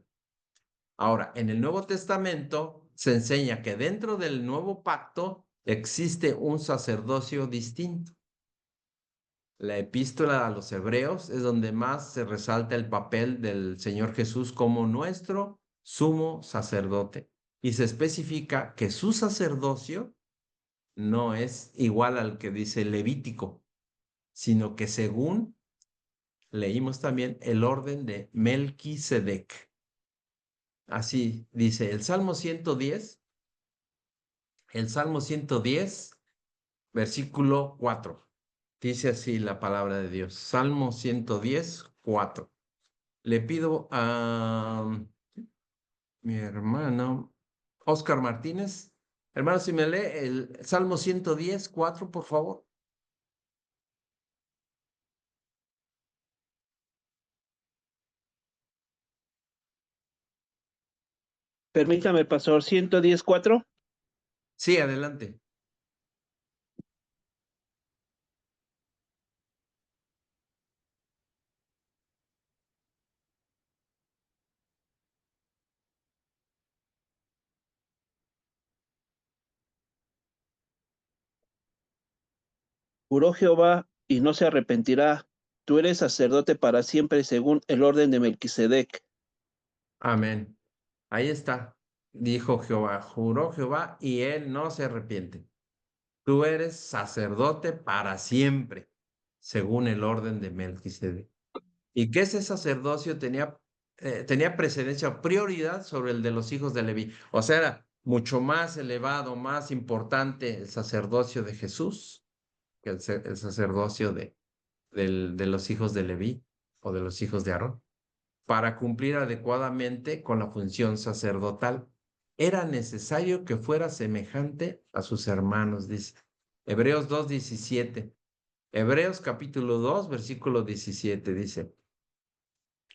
Ahora, en el Nuevo Testamento se enseña que dentro del nuevo pacto existe un sacerdocio distinto. La epístola a los Hebreos es donde más se resalta el papel del Señor Jesús como nuestro sumo sacerdote. Y se especifica que su sacerdocio no es igual al que dice Levítico, sino que según leímos también el orden de Melquisedec. Así dice el Salmo 110, versículo 4. Dice así la palabra de Dios. Salmo 110, 4. Le pido a mi hermano Oscar Martínez. Hermano, si me lee el Salmo 110, 4, por favor. Permítame, pastor, 110:4. Sí, adelante. Juró Jehová y no se arrepentirá. Tú eres sacerdote para siempre según el orden de Melquisedec. Amén. Ahí está. Dijo Jehová, juró Jehová y él no se arrepiente. Tú eres sacerdote para siempre, según el orden de Melquisedec. Y que ese sacerdocio tenía precedencia, prioridad sobre el de los hijos de Leví. O sea, era mucho más elevado, más importante el sacerdocio de Jesús que el sacerdocio de los hijos de Leví o de los hijos de Aarón. Para cumplir adecuadamente con la función sacerdotal, era necesario que fuera semejante a sus hermanos, dice. Hebreos 2:17. Hebreos capítulo 2, versículo 17 dice,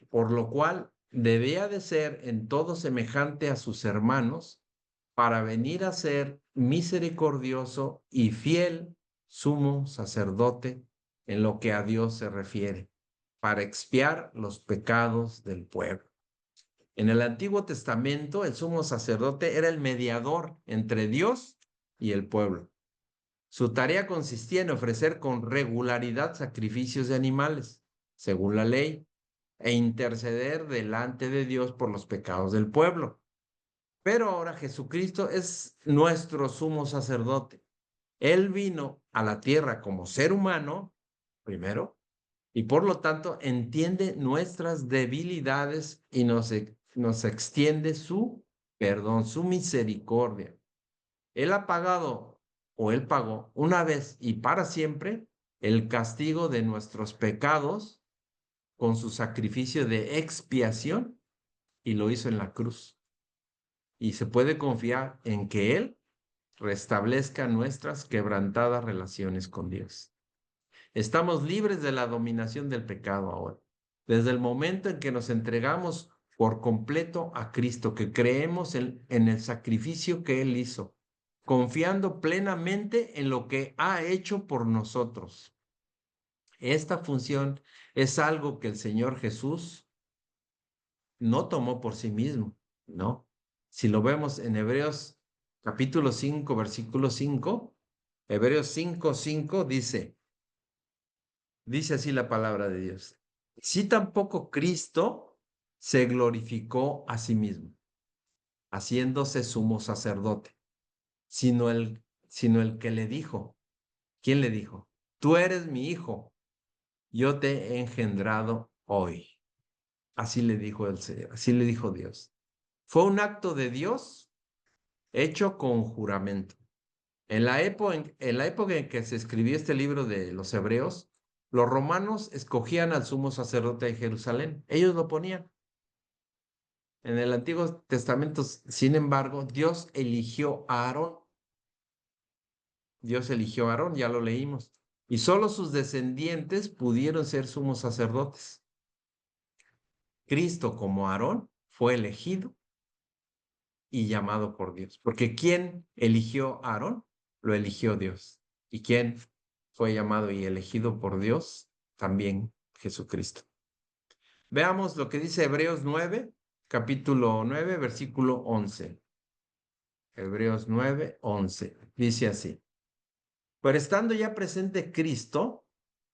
por lo cual debía de ser en todo semejante a sus hermanos para venir a ser misericordioso y fiel sumo sacerdote en lo que a Dios se refiere, para expiar los pecados del pueblo. En el Antiguo Testamento, el sumo sacerdote era el mediador entre Dios y el pueblo. Su tarea consistía en ofrecer con regularidad sacrificios de animales, según la ley, e interceder delante de Dios por los pecados del pueblo. Pero ahora Jesucristo es nuestro sumo sacerdote. Él vino a la tierra como ser humano, primero, y por lo tanto entiende nuestras debilidades y nos extiende su perdón, su misericordia. Él ha pagado, o él pagó una vez y para siempre el castigo de nuestros pecados con su sacrificio de expiación y lo hizo en la cruz. Y se puede confiar en que Él restablezca nuestras quebrantadas relaciones con Dios. Estamos libres de la dominación del pecado ahora. Desde el momento en que nos entregamos por completo a Cristo, que creemos en el sacrificio que Él hizo, confiando plenamente en lo que ha hecho por nosotros. Esta función es algo que el Señor Jesús no tomó por sí mismo, ¿no? Si lo vemos en Hebreos capítulo 5, versículo 5, Hebreos 5:5 dice así la palabra de Dios: si tampoco Cristo se glorificó a sí mismo, haciéndose sumo sacerdote, sino el que le dijo. ¿Quién le dijo? Tú eres mi hijo, yo te he engendrado hoy. Así le dijo el Señor, así le dijo Dios. Fue un acto de Dios hecho con juramento. En la época en que se escribió este libro de los Hebreos, los romanos escogían al sumo sacerdote de Jerusalén. Ellos lo ponían. En el Antiguo Testamento, sin embargo, Dios eligió a Aarón. Dios eligió a Aarón, ya lo leímos. Y solo sus descendientes pudieron ser sumos sacerdotes. Cristo, como Aarón, fue elegido y llamado por Dios. Porque ¿quién eligió a Aarón? Lo eligió Dios. ¿Y quién fue llamado y elegido por Dios? También Jesucristo. Veamos lo que dice Hebreos 9, capítulo 9, versículo 11. Hebreos 9, 11. Dice así: pero estando ya presente Cristo,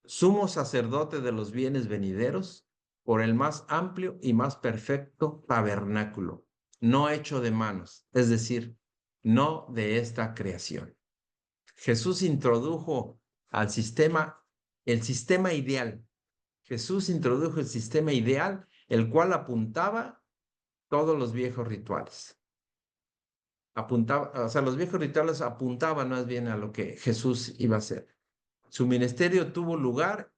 sumo sacerdote de los bienes venideros, por el más amplio y más perfecto tabernáculo, no hecho de manos, es decir, no de esta creación. Jesús introdujo el sistema ideal. Jesús introdujo el sistema ideal, el cual apuntaba todos los viejos rituales. Los viejos rituales apuntaban más bien a lo que Jesús iba a hacer. Su ministerio tuvo lugar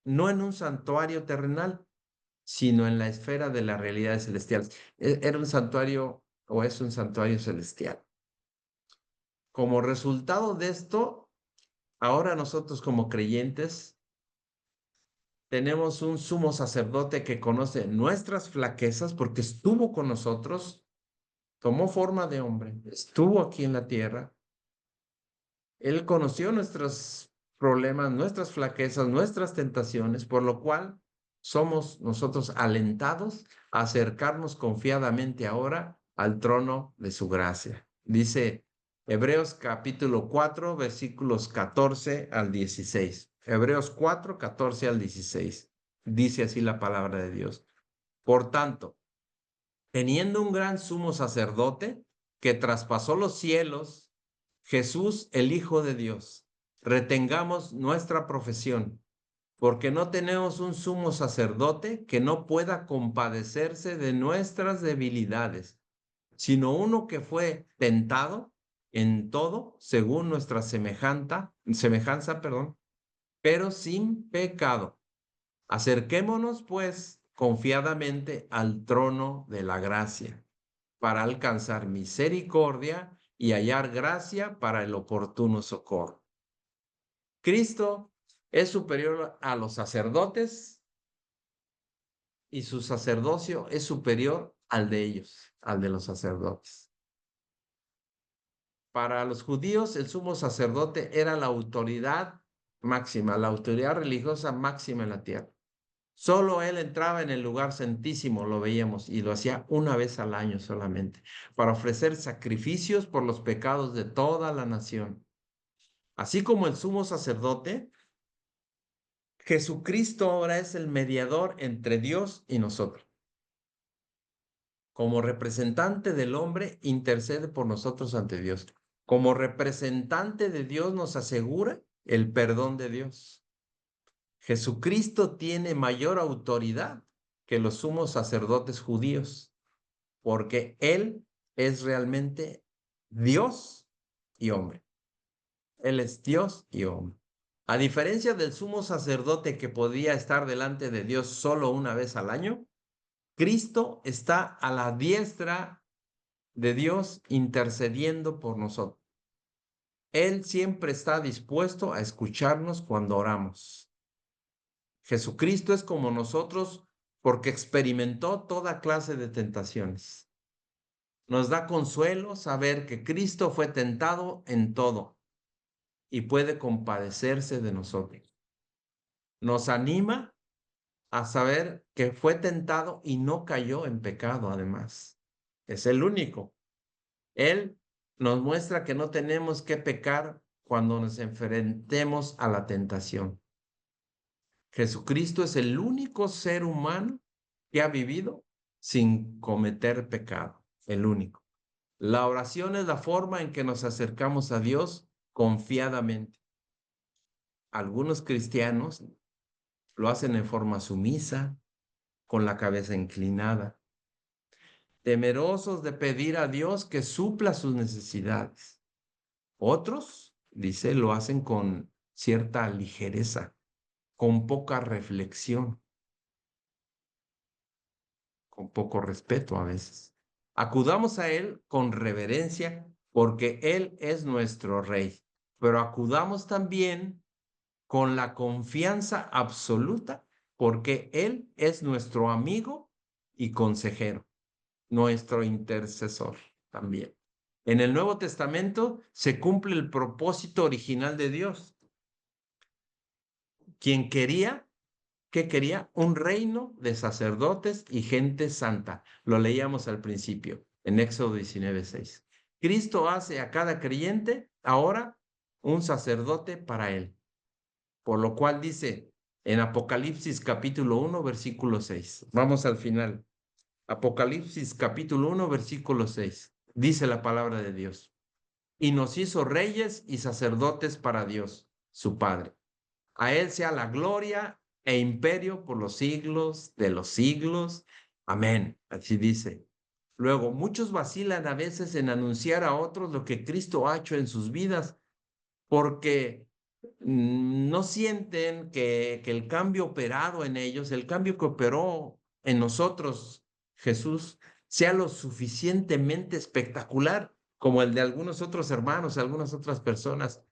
no en un santuario terrenal, sino en la esfera de las realidades celestiales. Era un santuario o es un santuario celestial. Como resultado de esto, ahora nosotros como creyentes tenemos un sumo sacerdote que conoce nuestras flaquezas porque estuvo con nosotros, tomó forma de hombre, estuvo aquí en la tierra. Él conoció nuestros problemas, nuestras flaquezas, nuestras tentaciones, por lo cual somos nosotros alentados a acercarnos confiadamente ahora al trono de su gracia. Dice Hebreos capítulo 4, versículos 14 al 16. Hebreos 4, 14 al 16. Dice así la palabra de Dios. Por tanto, teniendo un gran sumo sacerdote que traspasó los cielos, Jesús, el Hijo de Dios, retengamos nuestra profesión, porque no tenemos un sumo sacerdote que no pueda compadecerse de nuestras debilidades, sino uno que fue tentado en todo según nuestra semejanza, pero sin pecado. Acerquémonos, pues, confiadamente al trono de la gracia, para alcanzar misericordia y hallar gracia para el oportuno socorro. Cristo es superior a los sacerdotes y su sacerdocio es superior al de ellos, al de los sacerdotes. Para los judíos, el sumo sacerdote era la autoridad máxima, la autoridad religiosa máxima en la tierra. Solo él entraba en el lugar santísimo, lo veíamos, y lo hacía una vez al año solamente, para ofrecer sacrificios por los pecados de toda la nación. Así como el sumo sacerdote, Jesucristo ahora es el mediador entre Dios y nosotros. Como representante del hombre, intercede por nosotros ante Dios. Como representante de Dios, nos asegura el perdón de Dios. Jesucristo tiene mayor autoridad que los sumos sacerdotes judíos, porque Él es realmente Dios y hombre. Él es Dios y hombre. A diferencia del sumo sacerdote que podía estar delante de Dios solo una vez al año, Cristo está a la diestra de Dios intercediendo por nosotros. Él siempre está dispuesto a escucharnos cuando oramos. Jesucristo es como nosotros porque experimentó toda clase de tentaciones. Nos da consuelo saber que Cristo fue tentado en todo y puede compadecerse de nosotros. Nos anima a saber que fue tentado y no cayó en pecado, además. Es el único. Él nos muestra que no tenemos que pecar cuando nos enfrentemos a la tentación. Jesucristo es el único ser humano que ha vivido sin cometer pecado, el único. La oración es la forma en que nos acercamos a Dios confiadamente. Algunos cristianos lo hacen en forma sumisa, con la cabeza inclinada, temerosos de pedir a Dios que supla sus necesidades. Otros, dice, lo hacen con cierta ligereza, con poca reflexión, con poco respeto a veces. Acudamos a Él con reverencia porque Él es nuestro Rey, pero acudamos también con la confianza absoluta porque Él es nuestro amigo y consejero, nuestro intercesor también. En el Nuevo Testamento se cumple el propósito original de Dios. Quien quería, ¿qué quería? Un reino de sacerdotes y gente santa. Lo leíamos al principio, en Éxodo 19:6. Cristo hace a cada creyente ahora un sacerdote para él. Por lo cual dice en Apocalipsis capítulo 1, versículo 6. Vamos al final. Apocalipsis capítulo 1, versículo 6. Dice la palabra de Dios. Y nos hizo reyes y sacerdotes para Dios, su Padre. A Él sea la gloria e imperio por los siglos de los siglos. Amén. Así dice. Luego, muchos vacilan a veces en anunciar a otros lo que Cristo ha hecho en sus vidas, porque no sienten que el cambio operado en ellos, el cambio que operó en nosotros, Jesús, sea lo suficientemente espectacular como el de algunos otros hermanos, algunas otras personas.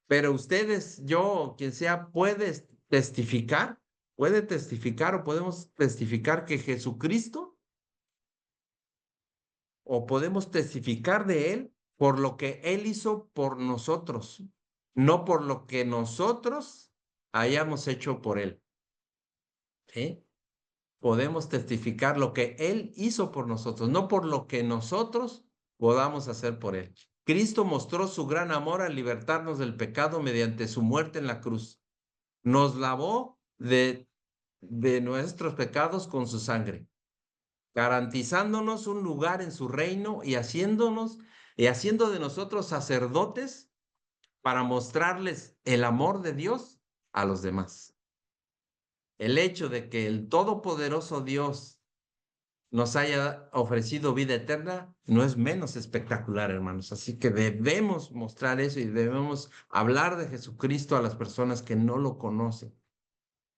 Pero ustedes, yo, quien sea, puede testificar o podemos testificar que Jesucristo, o podemos testificar de Él por lo que Él hizo por nosotros, no por lo que nosotros hayamos hecho por Él. ¿Sí? Podemos testificar lo que Él hizo por nosotros, no por lo que nosotros podamos hacer por Él. Cristo mostró su gran amor al libertarnos del pecado mediante su muerte en la cruz. Nos lavó de nuestros pecados con su sangre, garantizándonos un lugar en su reino y haciendo de nosotros sacerdotes para mostrarles el amor de Dios a los demás. El hecho de que el todopoderoso Dios nos haya ofrecido vida eterna no es menos espectacular, hermanos. Así que debemos mostrar eso y debemos hablar de Jesucristo a las personas que no lo conocen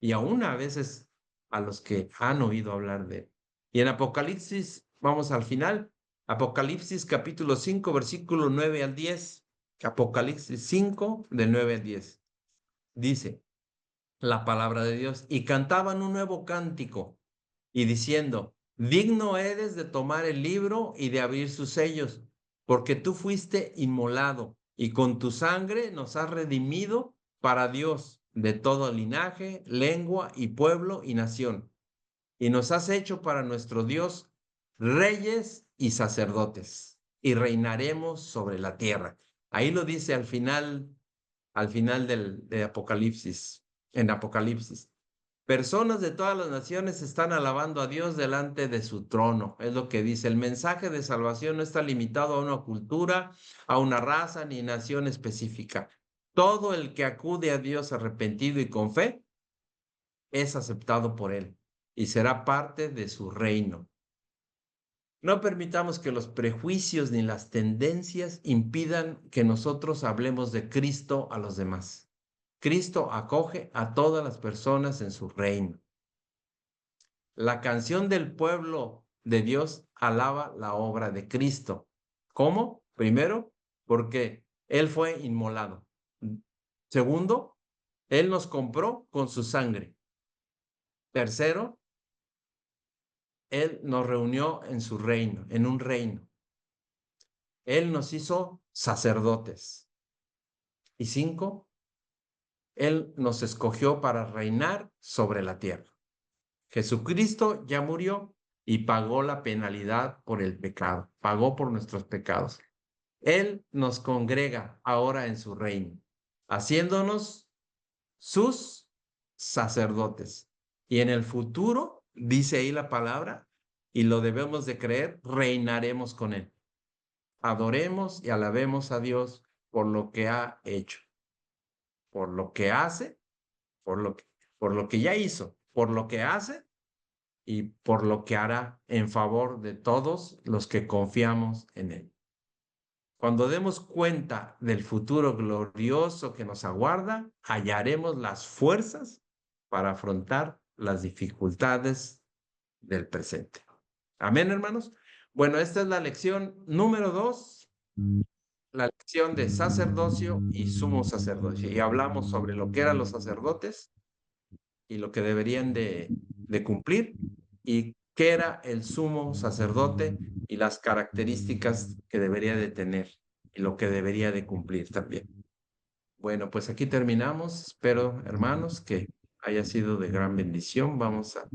y aún a veces a los que han oído hablar de él. Y en Apocalipsis, vamos al final, Apocalipsis capítulo 5, versículo 9 al 10. Apocalipsis 5, del 9 al 10. Dice la palabra de Dios, y cantaban un nuevo cántico y diciendo, digno eres de tomar el libro y de abrir sus sellos, porque tú fuiste inmolado y con tu sangre nos has redimido para Dios de todo linaje, lengua y pueblo y nación. Y nos has hecho para nuestro Dios reyes y sacerdotes, y reinaremos sobre la tierra. Ahí lo dice al final de Apocalipsis, en Apocalipsis. Personas de todas las naciones están alabando a Dios delante de su trono. Es lo que dice. El mensaje de salvación no está limitado a una cultura, a una raza ni nación específica. Todo el que acude a Dios arrepentido y con fe es aceptado por Él y será parte de su reino. No permitamos que los prejuicios ni las tendencias impidan que nosotros hablemos de Cristo a los demás. Cristo acoge a todas las personas en su reino. La canción del pueblo de Dios alaba la obra de Cristo. ¿Cómo? Primero, porque Él fue inmolado. Segundo, Él nos compró con su sangre. Tercero, Él nos reunió en su reino, en un reino. Él nos hizo sacerdotes. Y 5, Él nos escogió para reinar sobre la tierra. Jesucristo ya murió y pagó la penalidad por el pecado, pagó por nuestros pecados. Él nos congrega ahora en su reino, haciéndonos sus sacerdotes. Y en el futuro, dice ahí la palabra, y lo debemos de creer, reinaremos con Él. Adoremos y alabemos a Dios por lo que ha hecho, por lo que hace, por lo que ya hizo, por lo que hace y por lo que hará en favor de todos los que confiamos en Él. Cuando demos cuenta del futuro glorioso que nos aguarda, hallaremos las fuerzas para afrontar las dificultades del presente. Amén, hermanos. Bueno, esta es la lección número 2, la lección de sacerdocio y sumo sacerdocio. Y hablamos sobre lo que eran los sacerdotes y lo que deberían de cumplir y qué era el sumo sacerdote y las características que debería de tener y lo que debería de cumplir también. Bueno, pues aquí terminamos. Espero, hermanos, que haya sido de gran bendición. Vamos a